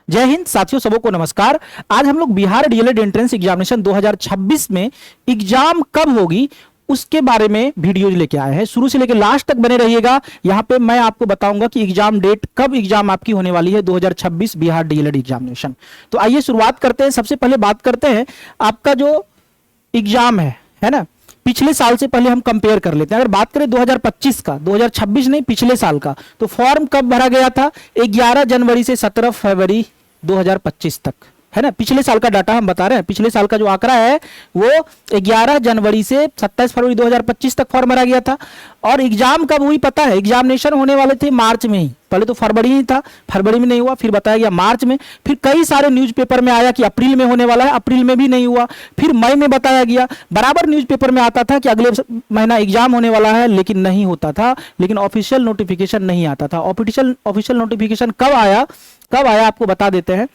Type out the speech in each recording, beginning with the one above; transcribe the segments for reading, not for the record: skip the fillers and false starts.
जय हिंद साथियों, सबको नमस्कार। आज हम लोग बिहार डीएलएड एंट्रेंस एग्जामिनेशन 2026 में एग्जाम कब होगी उसके बारे में वीडियो लेके आए हैं। शुरू से लेकर लास्ट तक बने रहिएगा। यहां पे मैं आपको बताऊंगा कि एग्जाम डेट कब एग्जाम आपकी होने वाली है 2026 बिहार डीएलएड एग्जामिनेशन। तो आइए शुरुआत करते हैं। सबसे पहले बात करते हैं आपका जो एग्जाम है ना, पिछले साल से पहले हम कंपेयर कर लेते हैं। अगर बात करें 2025 का, 2026 नहीं पिछले साल का, तो फॉर्म कब भरा गया था? 11 जनवरी से 17 फरवरी 2025 तक, है ना। पिछले साल का डाटा हम बता रहे हैं। पिछले साल का जो आंकड़ा है वो 11 जनवरी से 27 फरवरी 2025 तक फॉर्म भरा गया था। और एग्जाम कब हुई पता है? एग्जामिनेशन होने वाले थे मार्च में ही। पहले तो फरवरी ही था, फरवरी में नहीं हुआ, फिर बताया गया मार्च में। फिर कई सारे न्यूज़पेपर में आया कि अप्रैल में होने वाला है, अप्रैल में भी नहीं हुआ। फिर मई में बताया गया। बराबर न्यूज़पेपर में आता था कि अगले महीना एग्जाम होने वाला है, लेकिन नहीं होता था। लेकिन ऑफिशियल नोटिफिकेशन नहीं आता था। ऑफिशियल नोटिफिकेशन कब आया आपको बता देते हैं।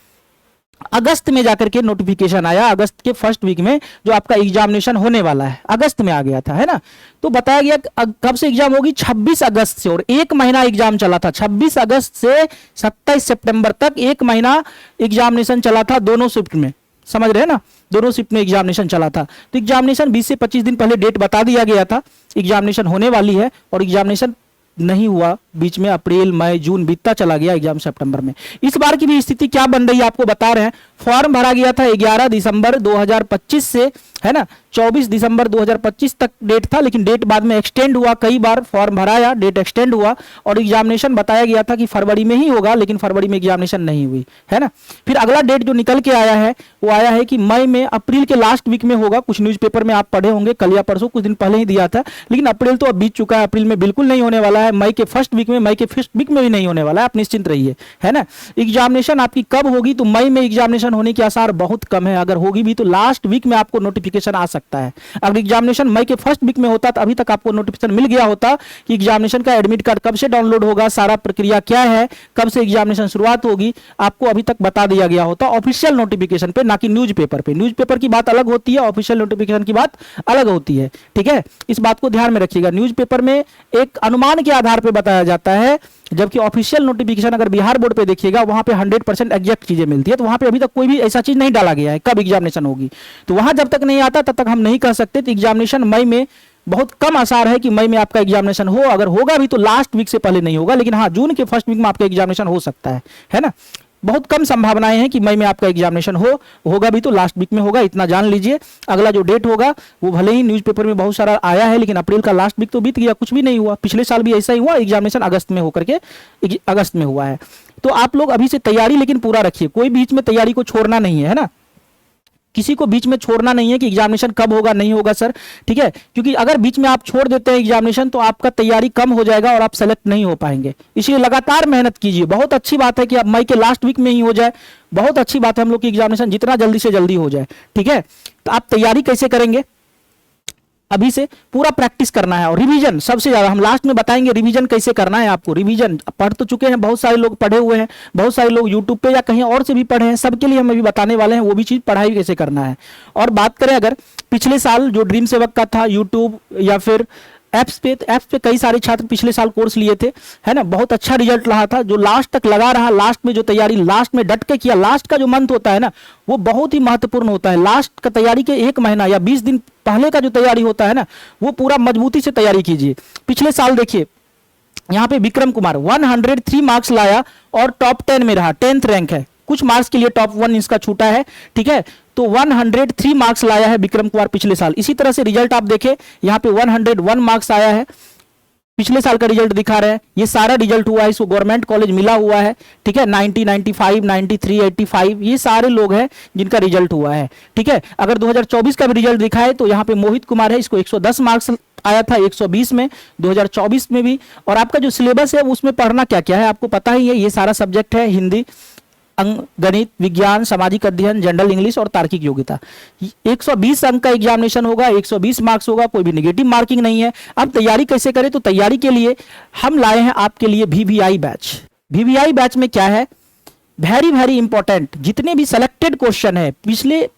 अगस्त में जाकर के नोटिफिकेशन आया। अगस्त के फर्स्ट वीक में जो आपका एग्जामिनेशन होने वाला है, अगस्त में आ गया था, है ना। तो बताया गया कब से एग्जाम होगी? 26 अगस्त से। और एक महीना एग्जाम चला था। 26 अगस्त से 27 सितंबर तक एक महीना एग्जामिनेशन चला था, दोनों शिफ्ट में। समझ रहे हैं ना, दोनों शिफ्ट में एग्जामिनेशन चला था। तो एग्जामिनेशन 20 से 25 दिन पहले डेट बता दिया गया था, एग्जामिनेशन होने वाली है। और एग्जामिनेशन नहीं हुआ। बीच में अप्रैल मई जून बीतता चला गया, एग्जाम सितंबर में। इस बार की भी स्थिति क्या बन रही है आपको बता रहे हैं। फॉर्म भरा गया था 11 दिसंबर 2025 से, है ना, 24 दिसंबर 2025 तक डेट था। लेकिन डेट बाद में एक्सटेंड हुआ। कई बार फॉर्म भराया, डेट एक्सटेंड हुआ। और एग्जामिनेशन बताया गया था कि फरवरी में ही होगा, लेकिन फरवरी में एग्जामिनेशन नहीं हुई, है ना। फिर अगला डेट जो निकल के आया है वो आया है कि मई में, अप्रैल के लास्ट वीक में होगा। कुछ न्यूज़पेपर में आप पढ़े होंगे, कल या परसों कुछ दिन पहले ही दिया था। लेकिन अप्रैल तो अब बीत चुका है, अप्रैल में बिल्कुल नहीं होने वाला है। मई के फर्स्ट वीक में भी नहीं होने वाला है। आप निश्चिंत रहिए, है ना। एग्जामिनेशन आपकी कब होगी? तो मई में एग्जामिनेशन होने के आसार बहुत कम है। अगर होगी भी तो लास्ट वीक में आपको नोटिफिकेशन आ सकता है। अगर एग्जामिनेशन मई के फर्स्ट वीक में होता तो अभी तक आपको नोटिफिकेशन मिल गया होता कि एग्जामिनेशन का एडमिट कार्ड कब से डाउनलोड होगा, सारा प्रक्रिया क्या है, कब से एग्जामिनेशन शुरुआत होगी, आपको अभी तक बता दिया गया होता ऑफिशियल नोटिफिकेशन पे, ना कि न्यूज़पेपर पे। न्यूज़पेपर की बात अलग होती है, ऑफिशियल नोटिफिकेशन की बात अलग होती है, ठीक है। इस बात को ध्यान में रखिएगा। न्यूज़पेपर में एक अनुमान के आधार पर बताया जाता है, जबकि ऑफिशियल नोटिफिकेशन अगर बिहार बोर्ड पे देखिएगा वहां पे 100% एग्जैक्ट चीजें मिलती है। तो वहां पे अभी तक कोई भी ऐसा चीज नहीं डाला गया है कब एग्जामिनेशन होगी। तो वहां जब तक नहीं आता तब तक हम नहीं कह सकते। तो एग्जामिनेशन मई में बहुत कम आसार है कि मई में आपका एग्जामिनेशन हो। अगर होगा भी तो लास्ट वीक से पहले नहीं होगा। लेकिन हाँ, जून के फर्स्ट वीक में आपका एग्जामिनेशन हो सकता है ना। बहुत कम संभावनाएं हैं कि मई में आपका एग्जामिनेशन होगा भी तो लास्ट वीक में होगा, इतना जान लीजिए। अगला जो डेट होगा वो भले ही न्यूज़पेपर में बहुत सारा आया है, लेकिन अप्रैल का लास्ट वीक तो बीत गया, कुछ भी नहीं हुआ। पिछले साल भी ऐसा ही हुआ, एग्जामिनेशन अगस्त में होकर के अगस्त में हुआ है। तो आप लोग अभी से तैयारी लेकिन पूरा रखिए, कोई बीच में तैयारी को छोड़ना नहीं है ना। किसी को बीच में छोड़ना नहीं है कि एग्जामिनेशन कब होगा नहीं होगा सर, ठीक है। क्योंकि अगर बीच में आप छोड़ देते हैं एग्जामिनेशन तो आपका तैयारी कम हो जाएगा और आप सेलेक्ट नहीं हो पाएंगे। इसलिए लगातार मेहनत कीजिए। बहुत अच्छी बात है कि अब मई के लास्ट वीक में ही हो जाए, बहुत अच्छी बात है हम लोग की एग्जामिनेशन जितना जल्दी से जल्दी हो जाए, ठीक है। तो आप तैयारी कैसे करेंगे? अभी से पूरा प्रैक्टिस करना है। और रिवीजन सबसे ज्यादा हम लास्ट में बताएंगे, रिवीजन कैसे करना है आपको। रिवीजन पढ़ तो चुके हैं, बहुत सारे लोग पढ़े हुए हैं, बहुत सारे लोग यूट्यूब पे या कहीं और से भी पढ़े हैं। सबके लिए हम अभी बताने वाले हैं वो भी चीज, पढ़ाई कैसे करना है। और बात करें अगर पिछले साल जो ड्रीम सेवक का था, यूट्यूब या फिर एप्स पे कई सारे छात्र पिछले साल कोर्स लिए थे, है ना। बहुत अच्छा रिजल्ट रहा था। जो लास्ट तक लगा रहा, लास्ट में जो तैयारी लास्ट में डट के किया, लास्ट का जो मंथ होता है ना वो बहुत ही महत्वपूर्ण होता है। लास्ट का तैयारी के 1 महीना या 20 दिन पहले का जो तैयारी होता है ना वो पूरा मजबूती से तैयारी कीजिए। पिछले साल देखिए यहाँ पे विक्रम कुमार 103 मार्क्स लाया और टॉप 10 में रहा, 10th रैंक है। कुछ मार्क्स के लिए टॉप 1 इसका छूटा है, ठीक है। तो 103 मार्क्स लाया है विक्रम कुमार पिछले साल। इसी तरह से रिजल्ट आप देखें, यहाँ पे 101 मार्क्स आया है, पिछले साल का रिजल्ट दिखा रहे हैं। ये सारा रिजल्ट हुआ है, इसको गवर्नमेंट कॉलेज मिला हुआ है, ठीक है। 90, 95, 93, 85 ये सारे लोग हैं जिनका रिजल्ट हुआ है, ठीक है। अगर 2024 का भी रिजल्ट दिखाए तो यहाँ पे मोहित कुमार है, इसको 110 मार्क्स आया था 120 में, 2024 में भी। और आपका जो सिलेबस है उसमें पढ़ना क्या क्या है आपको पता ही है। ये सारा सब्जेक्ट है, हिंदी, गणित, विज्ञान, सामाजिक अध्ययन, जनरल इंग्लिश और तार्किक योग्यता। 120 अंक का एग्जामिनेशन होगा, 120 मार्क्स होगा, कोई भी नेगेटिव मार्किंग नहीं है। अब तैयारी कैसे करें? तो तैयारी के लिए हम लाए हैं आपके लिए वीवीआई बैच। वीवीआई बैच में क्या है? वेरी वेरी इंपॉर्टेंट जितने भी सेलेक्टेड क्वेश्चन है पिछले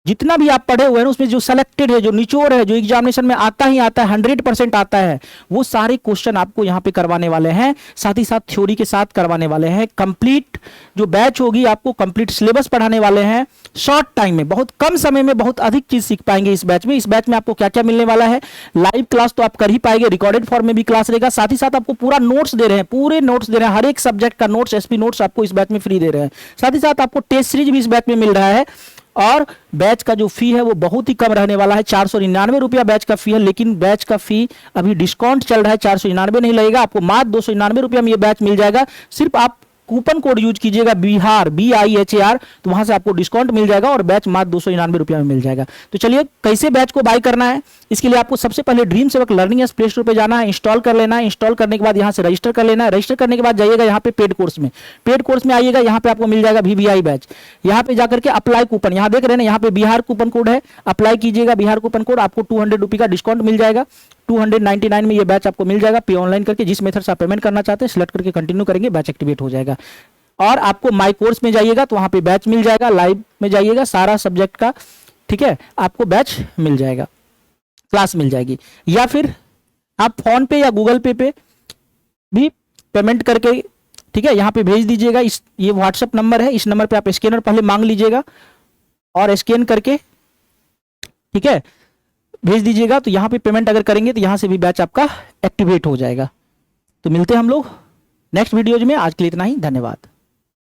जितना भी आप पढ़े हुए हैं उसमें जो सेलेक्टेड है, जो निचोड़ है, जो एग्जामिनेशन में आता ही आता है, 100% आता है, वो सारे क्वेश्चन आपको यहाँ पे करवाने वाले हैं। साथ ही साथ थ्योरी के साथ करवाने वाले हैं। कंप्लीट जो बैच होगी, आपको कंप्लीट सिलेबस पढ़ाने वाले हैं। शॉर्ट टाइम में, बहुत कम समय में बहुत अधिक चीज सीख पाएंगे इस बैच में। इस बैच में आपको क्या क्या मिलने वाला है, लाइव क्लास तो आप कर ही पाएंगे, रिकॉर्डेड फॉर्म में भी क्लास रहेगा। साथ ही साथ आपको पूरा नोट्स दे रहे हैं, पूरे नोट्स दे रहे हैं, हर एक सब्जेक्ट का नोट्स, एसपी नोट्स आपको इस बैच में फ्री दे रहे हैं। साथ ही साथ आपको टेस्ट सीरीज भी इस बैच में मिल रहा है। और बैच का जो फी है वो बहुत ही कम रहने वाला है, 499 रुपया बैच का फी है। लेकिन बैच का फी अभी डिस्काउंट चल रहा है, 499 नहीं लगेगा, आपको मात्र 299 रुपया में ये बैच मिल जाएगा। सिर्फ आप कूपन कोड यूज कीजिएगा बिहार, BIHAR, तो वहां से आपको डिस्काउंट मिल जाएगा और बैच मात्र 299 रुपया में मिल जाएगा। तो चलिए कैसे बैच को बाय करना है, इसके लिए आपको सबसे पहले ड्रीम सेवक लर्निंग प्ले स्टोर पे जाना है, इंस्टॉल कर लेना है। इंस्टॉल करने के बाद यहाँ से रजिस्टर कर लेना है। रजिस्टर करने के बाद जाइएगा यहाँ पे पेड कोर्स में, पेड कोर्स में आइएगा, यहाँ पे आपको मिल जाएगा VVI बैच। यहाँ पे जाकर के अप्लाई कूपन, यहाँ देख रहे हैं यहाँ पे बिहार कूपन कोड है, अप्लाई कीजिएगा बिहार कूपन कोड, आपको 200 रुपये का डिस्काउंट मिल जाएगा। 299 में ये बैच आपको मिल जाएगा। पे ऑनलाइन करके जिस मेथड से आप पेमेंट करना चाहते हैं सिलेक्ट करके कंटिन्यू करेंगे, बैच एक्टिवेट हो जाएगा। और आपको माई कोर्स में जाइएगा तो वहां पे बैच मिल जाएगा, लाइव में जाइएगा सारा सब्जेक्ट का, ठीक है, आपको बैच मिल जाएगा, क्लास मिल जाएगी। या फिर आप फोन पे या गूगल पे भी पेमेंट करके, ठीक है, यहाँ पे भेज दीजिएगा। ये व्हाट्सएप नंबर है, इस नंबर पे आप स्कैनर पहले मांग लीजिएगा और स्कैन करके, ठीक है, भेज दीजिएगा। तो यहाँ पे पेमेंट अगर करेंगे तो यहाँ से भी बैच आपका एक्टिवेट हो जाएगा। तो मिलते हैं हम लोग नेक्स्ट वीडियोज में। आज के लिए इतना ही, धन्यवाद।